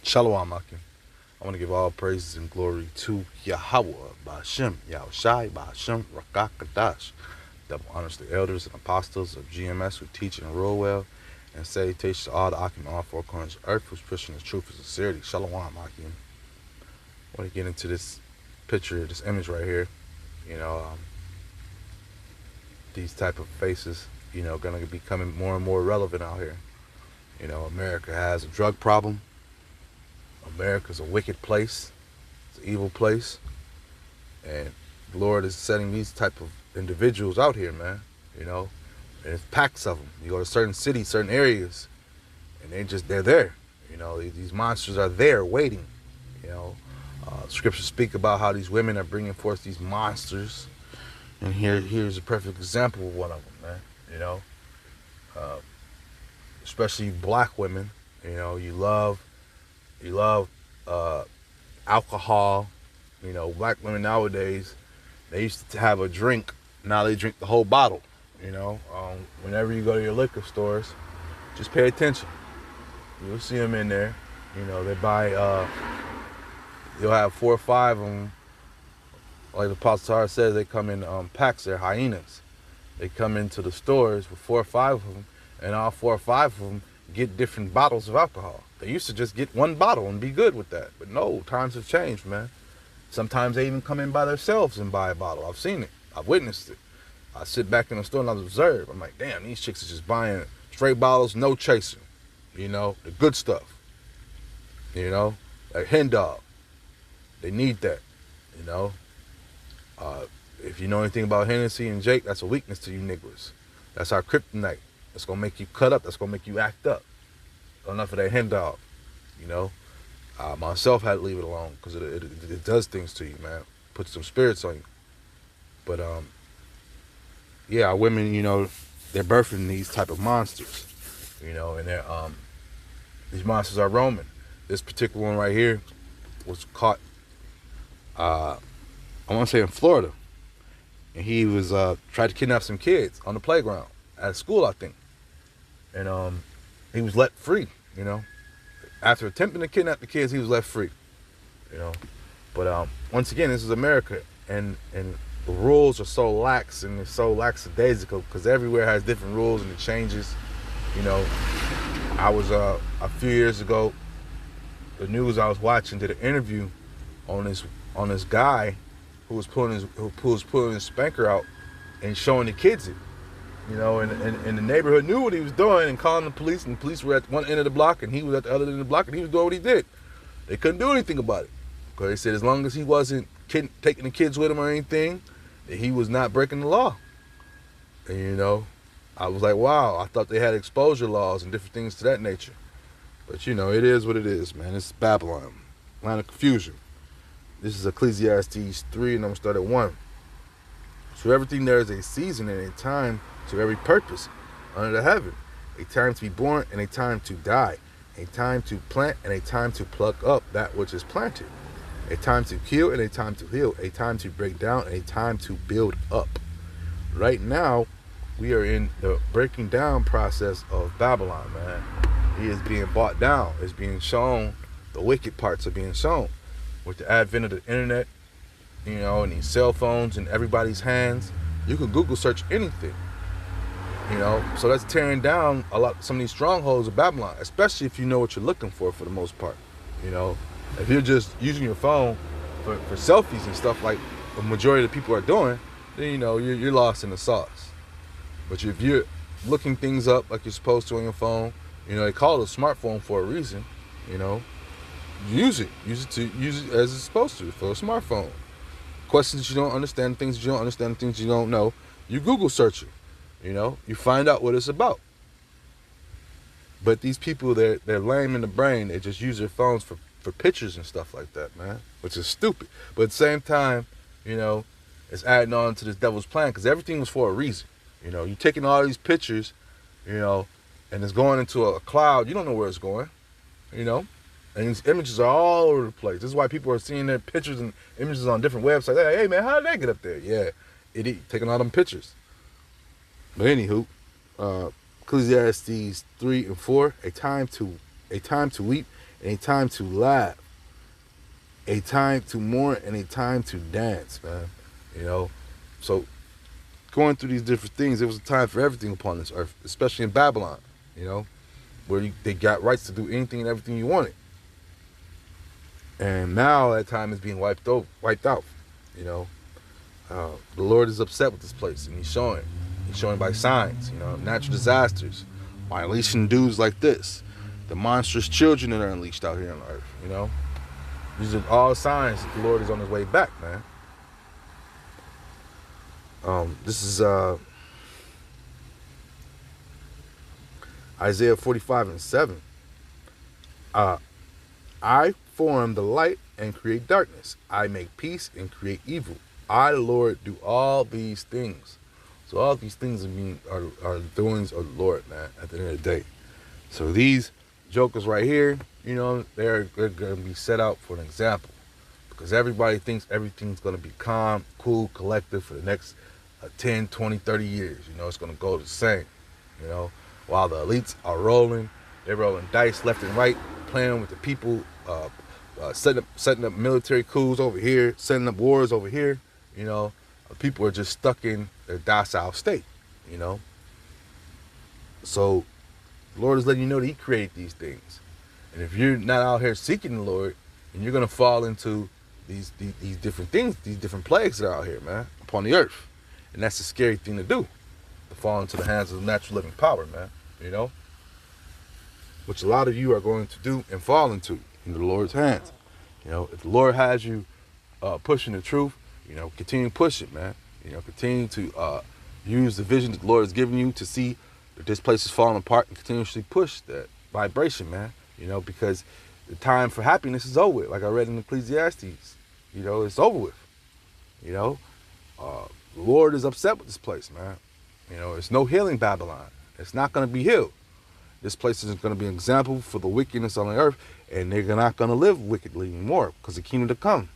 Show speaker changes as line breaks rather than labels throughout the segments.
Shalom, Akim. I want to give all praises and glory to Yahweh, Ba'ashem, Yahushai, Ba'ashem, Rakakadash. Double honors to the elders and apostles of GMS who teach and rule well. And salutations to all the Akim, all four corners of earth who's pushing the truth and sincerity. Shalom, Akim. I want to get into this picture, this image right here. You know, these type of faces, going to be becoming more and more relevant out here. America has a drug problem. America's a wicked place. It's an evil place. And the Lord is setting these type of individuals out here, man. And it's packs of them. You go to certain cities, certain areas, and they're there. These monsters are there waiting. Scriptures speak about how these women are bringing forth these monsters. And here's a perfect example of one of them, man. Especially black women. You love alcohol. Black women nowadays, they used to have a drink. Now they drink the whole bottle. Whenever you go to your liquor stores, just pay attention. You'll see them in there. They buy, you'll have 4 or 5 of them. Like the Apostle Tahar says, they come in packs. They're hyenas. They come into the stores with 4 or 5 of them, and all 4 or 5 of them get different bottles of alcohol. They used to just get 1 bottle and be good with that. But no, times have changed, man. Sometimes they even come in by themselves and buy a bottle. I've seen it. I've witnessed it. I sit back in the store and I observe. I'm like, damn, these chicks are just buying straight bottles, no chaser. The good stuff. Like Hen Dog. They need that. If you know anything about Hennessy and Jake, that's a weakness to you niggas. That's our kryptonite. That's gonna make you cut up. That's gonna make you act up. Enough of that Hen Dog. Myself had to leave it alone because it does things to you, man. Puts some spirits on you. But yeah, our women, they're birthing these type of monsters. And they're these monsters are roaming. This particular one right here was caught, I want to say in Florida, and he was tried to kidnap some kids on the playground at school, I think, and he was let free. After attempting to kidnap the kids, he was left free. But once again, this is America, and the rules are so lax and it's so lackadaisical because everywhere has different rules and it changes. I was a few years ago, the news I was watching did an interview on this guy who was pulling his spanker out and showing the kids it. And the neighborhood knew what he was doing and calling the police, and the police were at one end of the block and he was at the other end of the block and he was doing what he did. They couldn't do anything about it because they said as long as he wasn't taking the kids with him or anything, that he was not breaking the law. And I was like, wow, I thought they had exposure laws and different things to that nature. But it is what it is, man. It's Babylon, land of confusion. This is Ecclesiastes 3, and I'm going to start at 1. So everything there is a season and a time to every purpose under the heaven. A time to be born and a time to die. A time to plant and a time to pluck up that which is planted. A time to kill and a time to heal. A time to break down and a time to build up. Right now, we are in the breaking down process of Babylon, man. He is being brought down. It's being shown. The wicked parts are being shown. With the advent of the internet, and these cell phones in everybody's hands, you can Google search anything. So that's tearing down some of these strongholds of Babylon, especially if you know what you're looking for the most part. If you're just using your phone for selfies and stuff like the majority of the people are doing, then you're lost in the sauce. But if you're looking things up like you're supposed to on your phone, they call it a smartphone for a reason. Use it as it's supposed to for a smartphone. Questions you don't understand, things you don't understand, things you don't know, you Google search it. You find out what it's about. But these people, they're lame in the brain. They just use their phones for pictures and stuff like that, man, which is stupid. But at the same time, it's adding on to this devil's plan because everything was for a reason. You're taking all these pictures, and it's going into a cloud. You don't know where it's going, and these images are all over the place. This is why people are seeing their pictures and images on different websites. Hey, man, how did that get up there? Yeah, idiot, taking all them pictures. But anywho, Ecclesiastes 3 and 4, a time to weep and a time to laugh, a time to mourn, and a time to dance, man. You know, so going through these different things, there was a time for everything upon this earth, especially in Babylon, you know, where they got rights to do anything and everything you wanted. And now that time is being wiped out, you know. The Lord is upset with this place, and He's showing. He's showing by signs, you know, natural disasters, by unleashing dudes like this, the monstrous children that are unleashed out here on earth, you know. These are all signs that the Lord is on His way back, man. This is Isaiah 45:7. I form the light and create darkness. I make peace and create evil. I, the Lord, do all these things. So all these things are doings of the Lord, man, at the end of the day. So these jokers right here, you know, they're going to be set out for an example. Because everybody thinks everything's going to be calm, cool, collective for the next 10, 20, 30 years. You know, it's going to go the same, you know. While the elites are rolling, they're rolling dice left and right, playing with the people, setting up military coups over here, setting up wars over here, you know. People are just stuck in their docile state, you know. So the Lord is letting you know that He created these things. And if you're not out here seeking the Lord, then you're going to fall into these different things, these different plagues that are out here, man, upon the earth. And that's a scary thing to do, to fall into the hands of natural living power, man, you know. Which a lot of you are going to do and fall into the Lord's hands. You know, if the Lord has you pushing the truth, you know, continue to push it, man. You know, continue to use the vision that the Lord has given you to see that this place is falling apart, and continuously push that vibration, man. You know, because the time for happiness is over with. Like I read in Ecclesiastes, you know, it's over with. You know, the Lord is upset with this place, man. You know, it's no healing Babylon. It's not going to be healed. This place is going to be an example for the wickedness on the earth, and they're not going to live wickedly anymore because the kingdom to come,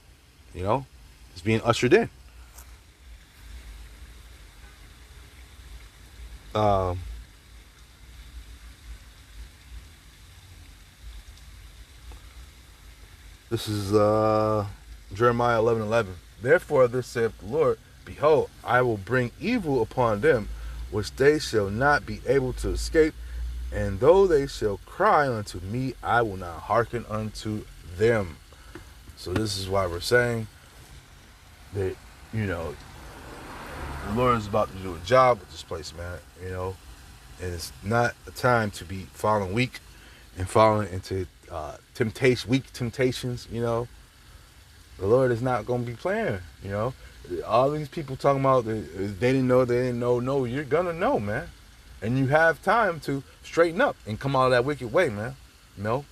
you know, is being ushered in. This is Jeremiah 11:11. Therefore, thus saith the Lord, behold, I will bring evil upon them, which they shall not be able to escape. And though they shall cry unto me, I will not hearken unto them. So this is why we're saying that, you know, the Lord is about to do a job with this place, man. You know, and it's not a time to be falling weak and falling into weak temptations. You know, the Lord is not going to be playing. You know, all these people talking about they didn't know. No, you're gonna know, man. And you have time to straighten up and come out of that wicked way, man. You know?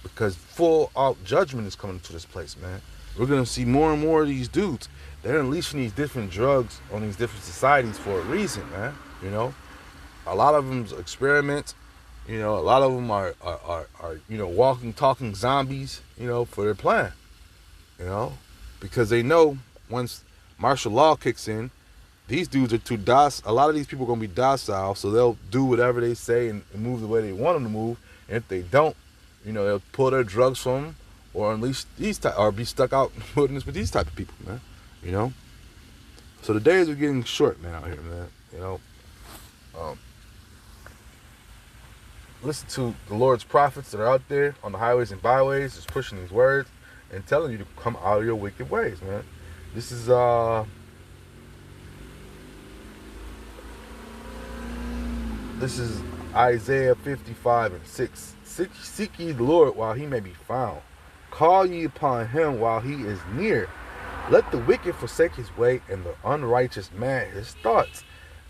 Because full out judgment is coming to this place, man. We're going to see more and more of these dudes. They're unleashing these different drugs on these different societies for a reason, man. You know? A lot of them's experiments. You know, a lot of them are you know, walking, talking zombies, you know, for their plan. You know? Because they know once martial law kicks in, these dudes are too docile. A lot of these people are going to be docile, so they'll do whatever they say and move the way they want them to move. And if they don't, you know, they'll pull their drugs from them or unleash or be stuck out in the wilderness with these type of people, man. You know? So the days are getting short, man, out here, man. You know? Listen to the Lord's prophets that are out there on the highways and byways, just pushing these words and telling you to come out of your wicked ways, man. This is Isaiah 55:6. Seek ye the Lord while he may be found. Call ye upon him while he is near. Let the wicked forsake his way, and the unrighteous man his thoughts.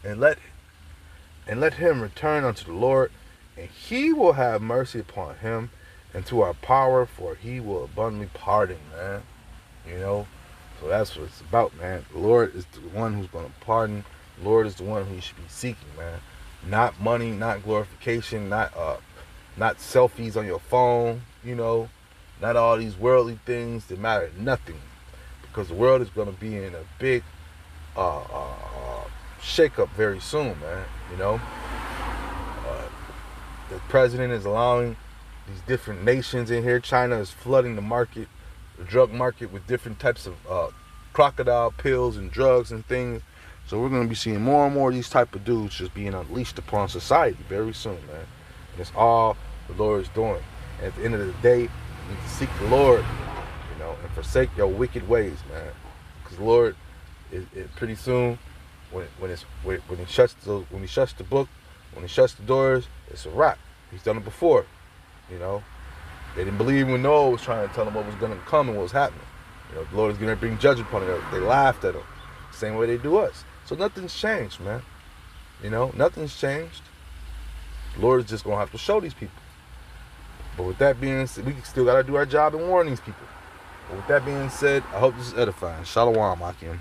And let him return unto the Lord, and he will have mercy upon him, and to our power, for he will abundantly pardon, man. You know? So that's what it's about, man. The Lord is the one who's going to pardon. The Lord is the one who you should be seeking, man. Not money, not glorification, not selfies on your phone, you know, not all these worldly things that matter nothing, because the world is going to be in a big shake-up very soon, man. You know, the president is allowing these different nations in here. China is flooding the market, the drug market, with different types of crocodile pills and drugs and things. So we're going to be seeing more and more of these type of dudes just being unleashed upon society very soon, man. And it's all the Lord is doing. And at the end of the day, you need to seek the Lord, and forsake your wicked ways, man. Because the Lord, pretty soon, when he shuts the book, when he shuts the doors, it's a wrap. He's done it before, They didn't believe when Noah was trying to tell them what was going to come and what was happening. The Lord is going to bring judgment upon it. They laughed at him, same way they do us. So nothing's changed, man. Nothing's changed. The Lord is just going to have to show these people. But with that being said, we still got to do our job and warn these people. But with that being said, I hope this is edifying. Shalom, Akim.